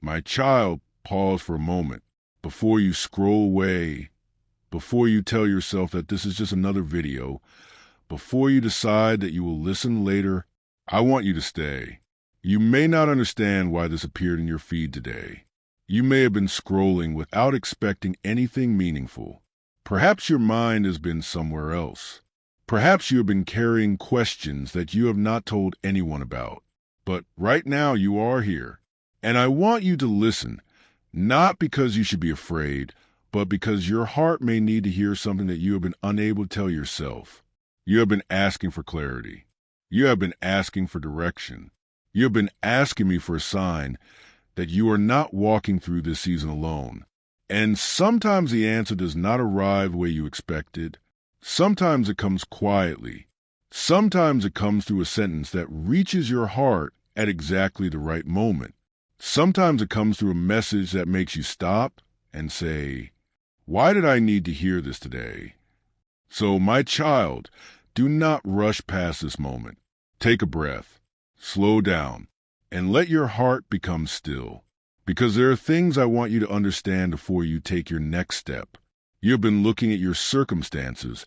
My child, pause for a moment. Before you scroll away, before you tell yourself that this is just another video, before you decide that you will listen later, I want you to stay. You may not understand why this appeared in your feed today. You may have been scrolling without expecting anything meaningful. Perhaps your mind has been somewhere else. Perhaps you have been carrying questions that you have not told anyone about. But right now you are here. And I want you to listen, not because you should be afraid, but because your heart may need to hear something that you have been unable to tell yourself. You have been asking for clarity. You have been asking for direction. You have been asking me for a sign that you are not walking through this season alone. And sometimes the answer does not arrive the way you expected. Sometimes it comes quietly. Sometimes it comes through a sentence that reaches your heart at exactly the right moment. Sometimes it comes through a message that makes you stop and say, "Why did I need to hear this today?" So, my child, do not rush past this moment. Take a breath, slow down, and let your heart become still. Because there are things I want you to understand before you take your next step. You have been looking at your circumstances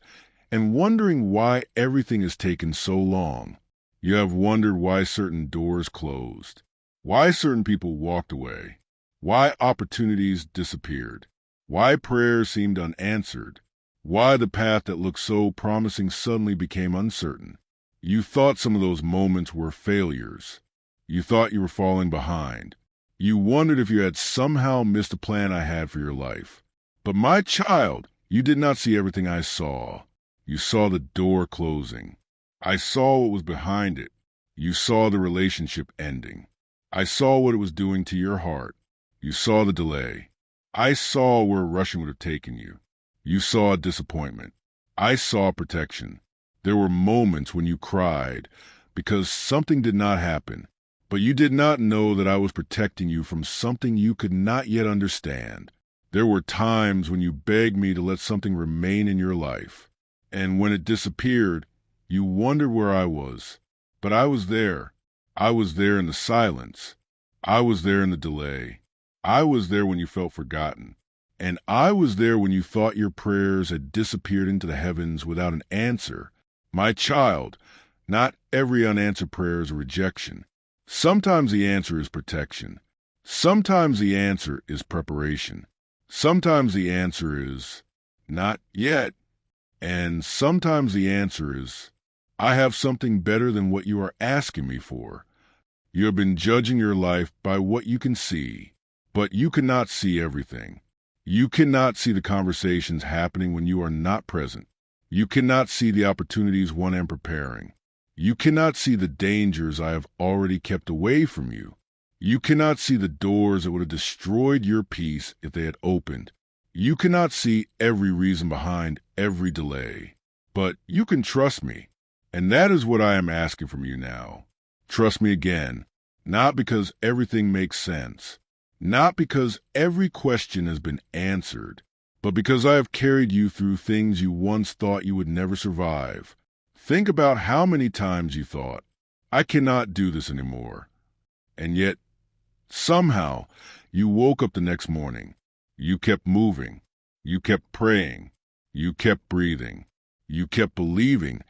and wondering why everything has taken so long. You have wondered why certain doors closed, why certain people walked away, why opportunities disappeared, why prayers seemed unanswered, why the path that looked so promising suddenly became uncertain. You thought some of those moments were failures. You thought you were falling behind. You wondered if you had somehow missed a plan I had for your life. But my child, you did not see everything I saw. You saw the door closing. I saw what was behind it. You saw the relationship ending. I saw what it was doing to your heart. You saw the delay. I saw where rushing would have taken you. You saw disappointment. I saw protection. There were moments when you cried because something did not happen. But you did not know that I was protecting you from something you could not yet understand. There were times when you begged me to let something remain in your life. And when it disappeared, you wondered where I was. But I was there. I was there in the silence. I was there in the delay. I was there when you felt forgotten. And I was there when you thought your prayers had disappeared into the heavens without an answer. My child, not every unanswered prayer is a rejection. Sometimes the answer is protection. Sometimes the answer is preparation. Sometimes the answer is not yet. And sometimes the answer is, I have something better than what you are asking me for. You have been judging your life by what you can see, but you cannot see everything. You cannot see the conversations happening when you are not present. You cannot see the opportunities one am preparing. You cannot see the dangers I have already kept away from you. You cannot see the doors that would have destroyed your peace if they had opened. You cannot see every reason behind every delay. But you can trust me, and that is what I am asking from you now. Trust me again, not because everything makes sense, not because every question has been answered, but because I have carried you through things you once thought you would never survive. Think about how many times you thought, I cannot do this anymore. And yet, somehow, you woke up the next morning. You kept moving. You kept praying. You kept breathing. You kept believing.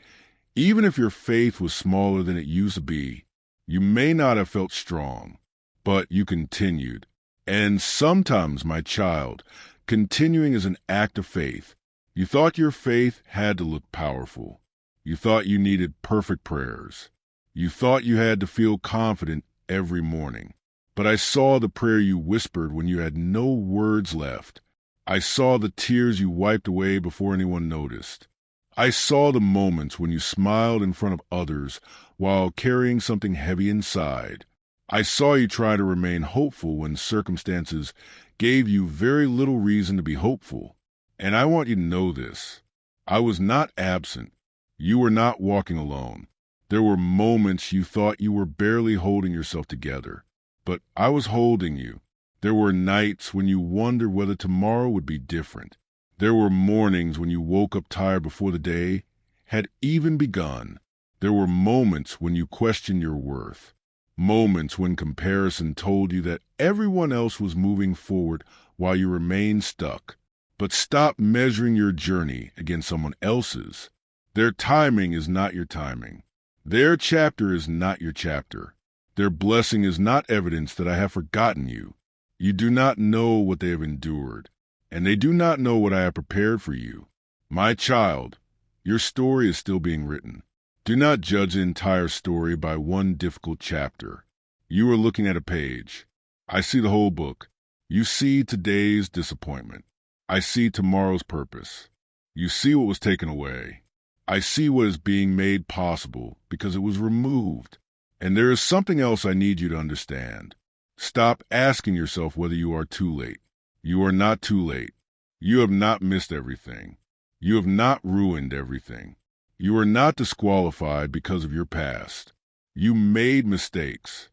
Even if your faith was smaller than it used to be, you may not have felt strong, but you continued. And sometimes, my child, continuing is an act of faith. You thought your faith had to look powerful. You thought you needed perfect prayers. You thought you had to feel confident every morning. But I saw the prayer you whispered when you had no words left. I saw the tears you wiped away before anyone noticed. I saw the moments when you smiled in front of others while carrying something heavy inside. I saw you try to remain hopeful when circumstances gave you very little reason to be hopeful. And I want you to know this. I was not absent. You were not walking alone. There were moments you thought you were barely holding yourself together, but I was holding you. There were nights when you wondered whether tomorrow would be different. There were mornings when you woke up tired before the day had even begun. There were moments when you questioned your worth. Moments when comparison told you that everyone else was moving forward while you remained stuck. But stop measuring your journey against someone else's. Their timing is not your timing. Their chapter is not your chapter. Their blessing is not evidence that I have forgotten you. You do not know what they have endured, and they do not know what I have prepared for you. My child, your story is still being written. Do not judge the entire story by one difficult chapter. You are looking at a page. I see the whole book. You see today's disappointment. I see tomorrow's purpose. You see what was taken away. I see what is being made possible because it was removed. And there is something else I need you to understand. Stop asking yourself whether you are too late. You are not too late. You have not missed everything. You have not ruined everything. You are not disqualified because of your past. You made mistakes.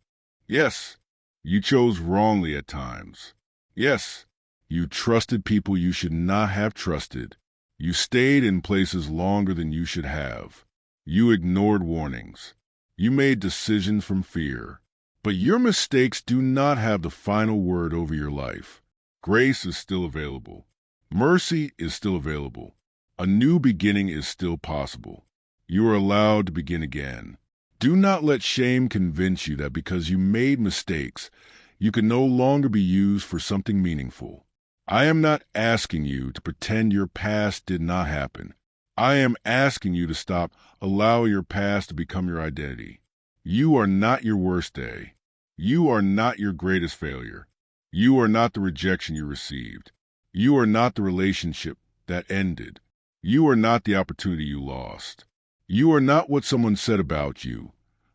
Yes, you chose wrongly at times. Yes, you trusted people you should not have trusted. You stayed in places longer than you should have. You ignored warnings. You made decisions from fear. But your mistakes do not have the final word over your life. Grace is still available. Mercy is still available. A new beginning is still possible. You are allowed to begin again. Do not let shame convince you that because you made mistakes, you can no longer be used for something meaningful. I am not asking you to pretend your past did not happen. I am asking you to stop allowing your past to become your identity. You are not your worst day. You are not your greatest failure. You are not the rejection you received. You are not the relationship that ended. You are not the opportunity you lost. You are not what someone said about you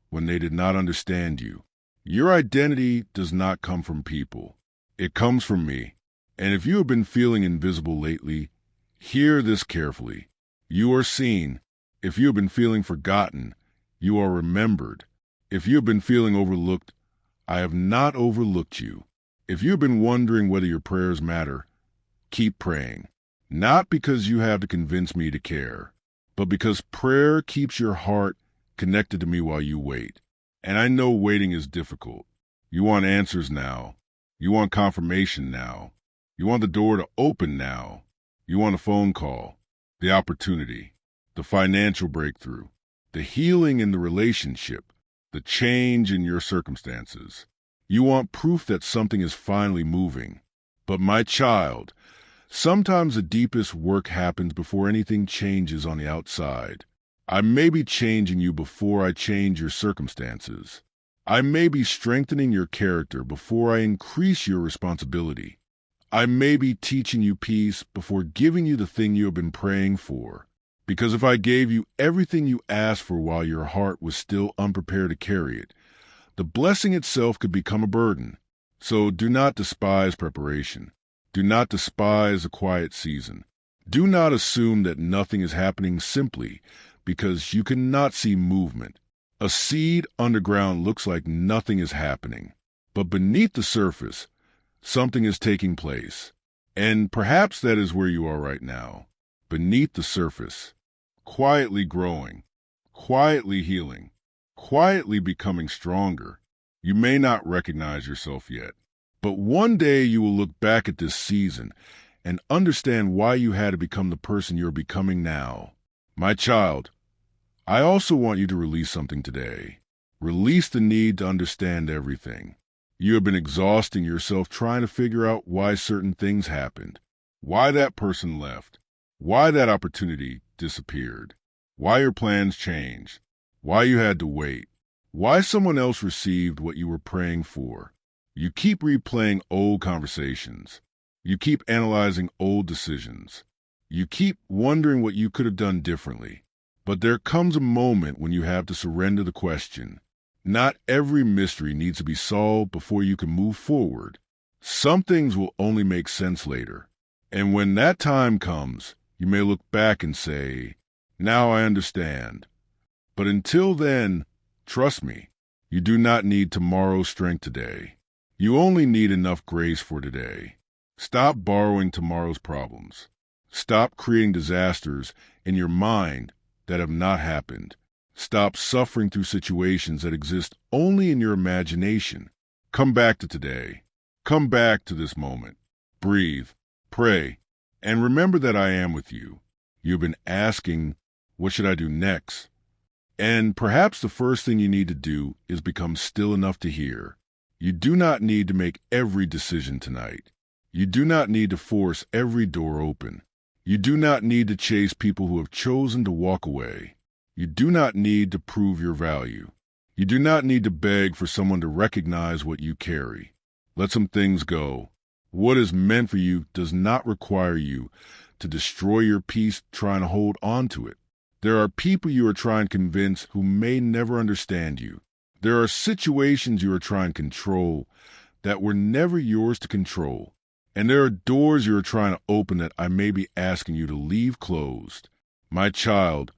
when they did not understand you. Your identity does not come from people. It comes from me. And if you have been feeling invisible lately, hear this carefully. You are seen. If you have been feeling forgotten, you are remembered. If you have been feeling overlooked, I have not overlooked you. If you have been wondering whether your prayers matter, keep praying. Not because you have to convince me to care, but because prayer keeps your heart connected to me while you wait. And I know waiting is difficult. You want answers now. You want confirmation now. You want the door to open now. You want a phone call, the opportunity, the financial breakthrough, the healing in the relationship, the change in your circumstances. You want proof that something is finally moving. But my child, sometimes the deepest work happens before anything changes on the outside. I may be changing you before I change your circumstances. I may be strengthening your character before I increase your responsibility. I may be teaching you peace before giving you the thing you have been praying for. Because if I gave you everything you asked for while your heart was still unprepared to carry it, the blessing itself could become a burden. So do not despise preparation. Do not despise a quiet season. Do not assume that nothing is happening simply because you cannot see movement. A seed underground looks like nothing is happening, but beneath the surface, something is taking place. And perhaps that is where you are right now, beneath the surface, quietly growing, quietly healing, quietly becoming stronger. You may not recognize yourself yet, but one day you will look back at this season and understand why you had to become the person you're becoming now. My child, I also want you to release something today. Release the need to understand everything. You have been exhausting yourself trying to figure out why certain things happened, why that person left, why that opportunity disappeared, why your plans changed, why you had to wait, why someone else received what you were praying for. You keep replaying old conversations. You keep analyzing old decisions. You keep wondering what you could have done differently. But there comes a moment when you have to surrender the question. Not every mystery needs to be solved before you can move forward. Some things will only make sense later. And when that time comes, you may look back and say, "Now I understand." But until then, trust me, you do not need tomorrow's strength today. You only need enough grace for today. Stop borrowing tomorrow's problems. Stop creating disasters in your mind that have not happened. Stop suffering through situations that exist only in your imagination. Come back to today. Come back to this moment. Breathe, pray, and remember that I am with you. You've been asking, what should I do next? And perhaps the first thing you need to do is become still enough to hear. You do not need to make every decision tonight. You do not need to force every door open. You do not need to chase people who have chosen to walk away. You do not need to prove your value. You do not need to beg for someone to recognize what you carry. Let some things go. What is meant for you does not require you to destroy your peace trying to hold on to it. There are people you are trying to convince who may never understand you. There are situations you are trying to control that were never yours to control. And there are doors you are trying to open that I may be asking you to leave closed. My child,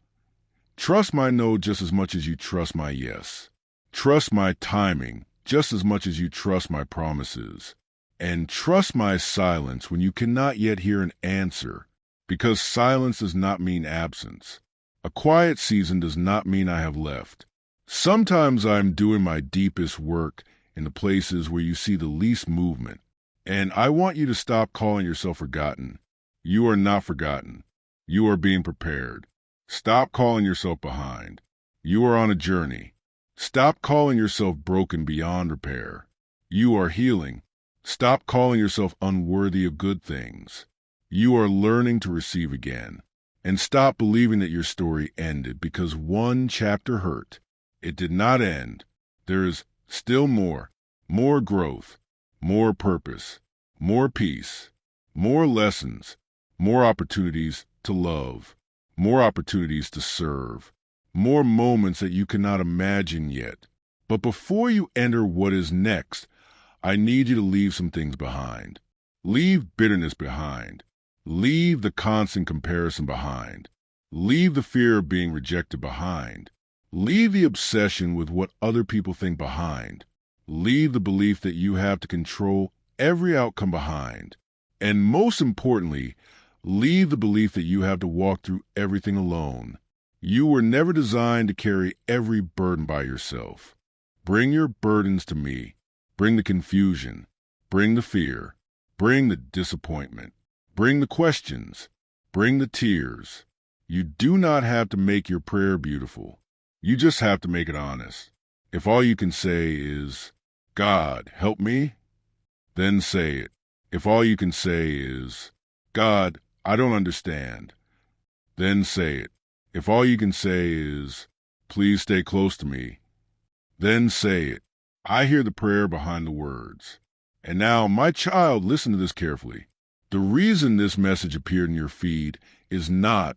trust my no just as much as you trust my yes. Trust my timing just as much as you trust my promises. And trust my silence when you cannot yet hear an answer, because silence does not mean absence. A quiet season does not mean I have left. Sometimes I'm doing my deepest work in the places where you see the least movement. And I want you to stop calling yourself forgotten. You are not forgotten. You are being prepared. Stop calling yourself behind. You are on a journey. Stop calling yourself broken beyond repair. You are healing. Stop calling yourself unworthy of good things. You are learning to receive again. And stop believing that your story ended because one chapter hurt. It did not end. There is still more growth, more purpose, more peace, more lessons, more opportunities to love, more opportunities to serve, more moments that you cannot imagine yet. But before you enter what is next, I need you to leave some things behind. Leave bitterness behind. Leave the constant comparison behind. Leave the fear of being rejected behind. Leave the obsession with what other people think behind. Leave the belief that you have to control every outcome behind. And most importantly, leave the belief that you have to walk through everything alone. You were never designed to carry every burden by yourself. Bring your burdens to me. Bring the confusion. Bring the fear. Bring the disappointment. Bring the questions. Bring the tears. You do not have to make your prayer beautiful. You just have to make it honest. If all you can say is, God, help me, then say it. If all you can say is, God, I don't understand, then say it. If all you can say is, please stay close to me, then say it. I hear the prayer behind the words. And now, my child, listen to this carefully. The reason this message appeared in your feed is not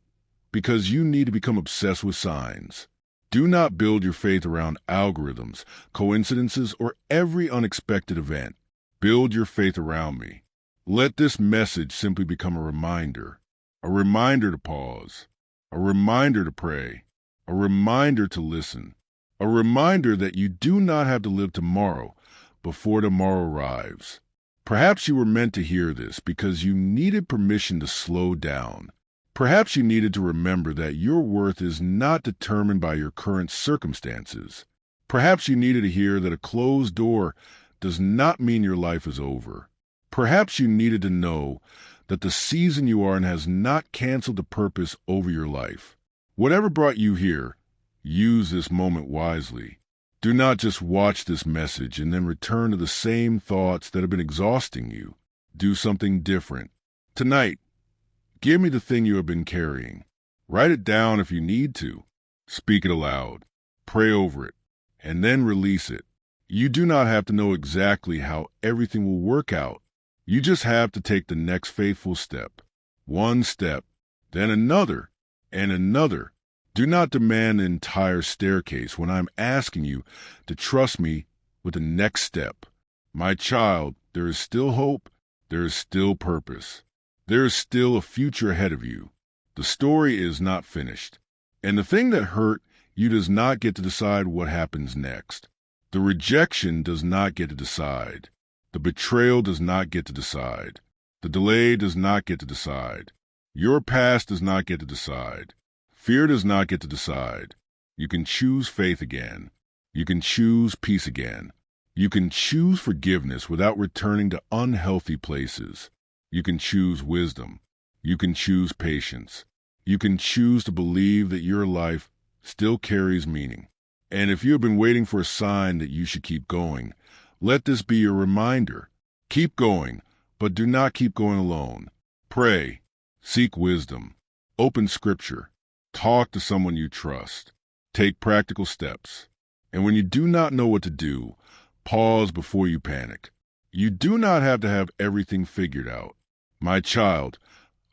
because you need to become obsessed with signs. Do not build your faith around algorithms, coincidences, or every unexpected event. Build your faith around me. Let this message simply become a reminder to pause, a reminder to pray, a reminder to listen, a reminder that you do not have to live tomorrow before tomorrow arrives. Perhaps you were meant to hear this because you needed permission to slow down. Perhaps you needed to remember that your worth is not determined by your current circumstances. Perhaps you needed to hear that a closed door does not mean your life is over. Perhaps you needed to know that the season you are in has not canceled the purpose over your life. Whatever brought you here, use this moment wisely. Do not just watch this message and then return to the same thoughts that have been exhausting you. Do something different. Tonight, give me the thing you have been carrying. Write it down if you need to. Speak it aloud. Pray over it. And then release it. You do not have to know exactly how everything will work out. You just have to take the next faithful step. One step, then another, and another. Do not demand an entire staircase when I'm asking you to trust me with the next step. My child, there is still hope. There is still purpose. There is still a future ahead of you. The story is not finished. And the thing that hurt you does not get to decide what happens next. The rejection does not get to decide. The betrayal does not get to decide. The delay does not get to decide. Your past does not get to decide. Fear does not get to decide. You can choose faith again. You can choose peace again. You can choose forgiveness without returning to unhealthy places. You can choose wisdom. You can choose patience. You can choose to believe that your life still carries meaning. And if you have been waiting for a sign that you should keep going, let this be your reminder. Keep going, but do not keep going alone. Pray, seek wisdom, open scripture, talk to someone you trust, take practical steps. And when you do not know what to do, pause before you panic. You do not have to have everything figured out. My child,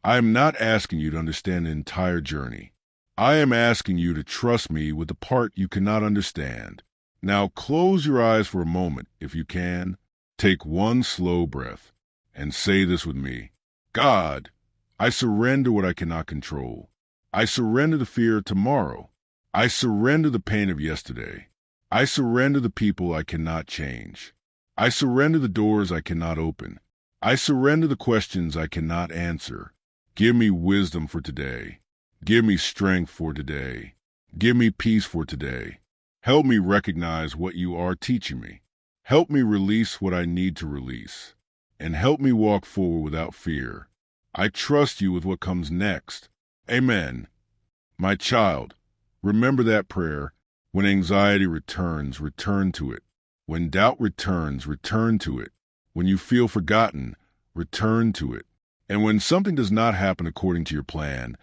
I am not asking you to understand the entire journey. I am asking you to trust me with the part you cannot understand. Now close your eyes for a moment, if you can. Take one slow breath and say this with me. God, I surrender what I cannot control. I surrender the fear of tomorrow. I surrender the pain of yesterday. I surrender the people I cannot change. I surrender the doors I cannot open. I surrender the questions I cannot answer. Give me wisdom for today. Give me strength for today. Give me peace for today. Help me recognize what you are teaching me. Help me release what I need to release. And help me walk forward without fear. I trust you with what comes next. Amen. My child, remember that prayer. When anxiety returns, return to it. When doubt returns, return to it. When you feel forgotten, return to it. And when something does not happen according to your plan,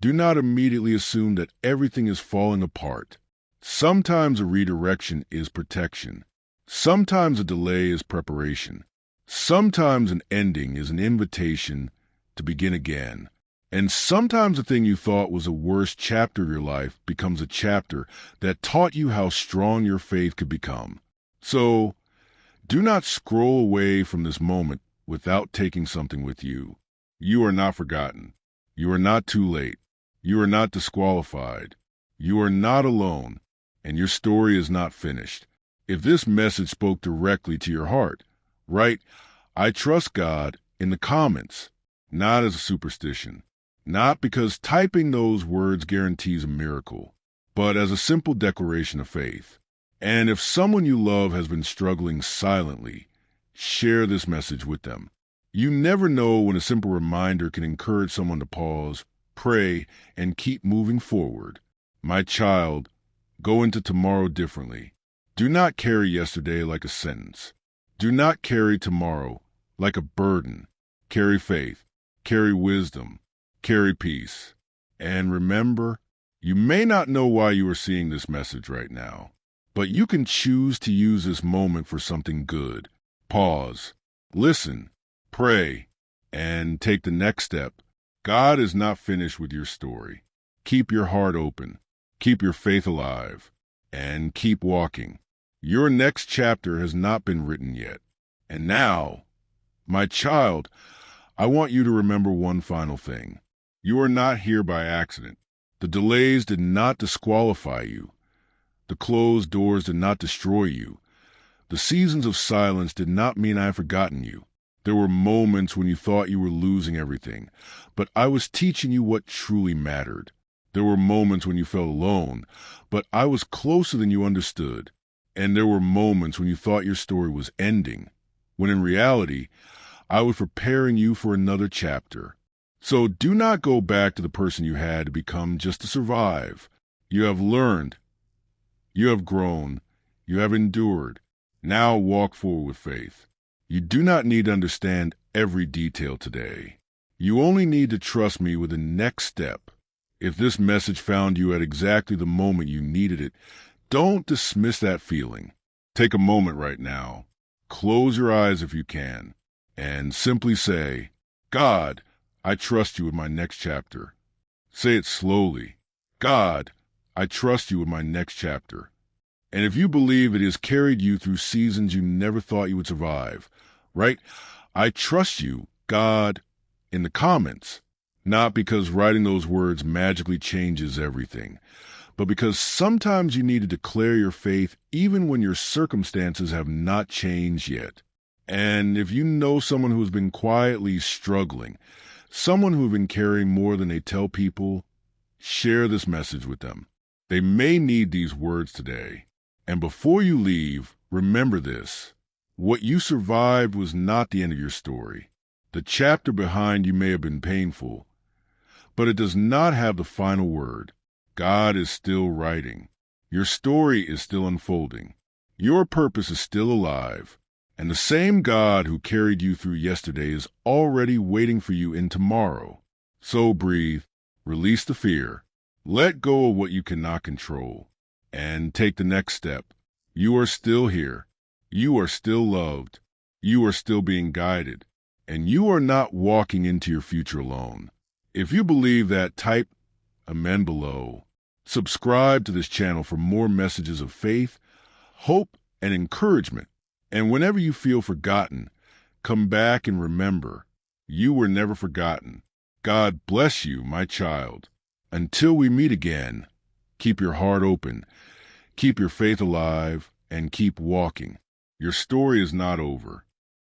do not immediately assume that everything is falling apart. Sometimes a redirection is protection. Sometimes a delay is preparation. Sometimes an ending is an invitation to begin again. And sometimes the thing you thought was the worst chapter of your life becomes a chapter that taught you how strong your faith could become. So, do not scroll away from this moment without taking something with you. You are not forgotten. You are not too late. You are not disqualified. You are not alone, and your story is not finished. If this message spoke directly to your heart, write, "I trust God" in the comments, not as a superstition, not because typing those words guarantees a miracle, but as a simple declaration of faith. And if someone you love has been struggling silently, share this message with them. You never know when a simple reminder can encourage someone to pause, pray, and keep moving forward. My child, go into tomorrow differently. Do not carry yesterday like a sentence. Do not carry tomorrow like a burden. Carry faith, carry wisdom, carry peace. And remember, you may not know why you are seeing this message right now, but you can choose to use this moment for something good. Pause, listen, pray, and take the next step. God is not finished with your story. Keep your heart open, keep your faith alive, and keep walking. Your next chapter has not been written yet. And now, my child, I want you to remember one final thing. You are not here by accident. The delays did not disqualify you. The closed doors did not destroy you. The seasons of silence did not mean I have forgotten you. There were moments when you thought you were losing everything, but I was teaching you what truly mattered. There were moments when you felt alone, but I was closer than you understood. And there were moments when you thought your story was ending, when in reality, I was preparing you for another chapter. So do not go back to the person you had to become just to survive. You have learned. You have grown. You have endured. Now walk forward with faith. You do not need to understand every detail today. You only need to trust me with the next step. If this message found you at exactly the moment you needed it, don't dismiss that feeling. Take a moment right now. Close your eyes if you can, and simply say, "God, I trust you with my next chapter." Say it slowly. "God, I trust you with my next chapter." And if you believe it has carried you through seasons you never thought you would survive, write, "I trust you, God," in the comments. Not because writing those words magically changes everything, but because sometimes you need to declare your faith even when your circumstances have not changed yet. And if you know someone who has been quietly struggling, someone who has been carrying more than they tell people, share this message with them. They may need these words today. And before you leave, remember this. What you survived was not the end of your story. The chapter behind you may have been painful, but it does not have the final word. God is still writing. Your story is still unfolding. Your purpose is still alive. And the same God who carried you through yesterday is already waiting for you in tomorrow. So breathe, release the fear, let go of what you cannot control, and take the next step. You are still here. You are still loved. You are still being guided. And you are not walking into your future alone. If you believe that, type Amen below. Subscribe to this channel for more messages of faith, hope, and encouragement. And whenever you feel forgotten, come back and remember, you were never forgotten. God bless you, my child. Until we meet again, keep your heart open, keep your faith alive, and keep walking. Your story is not over.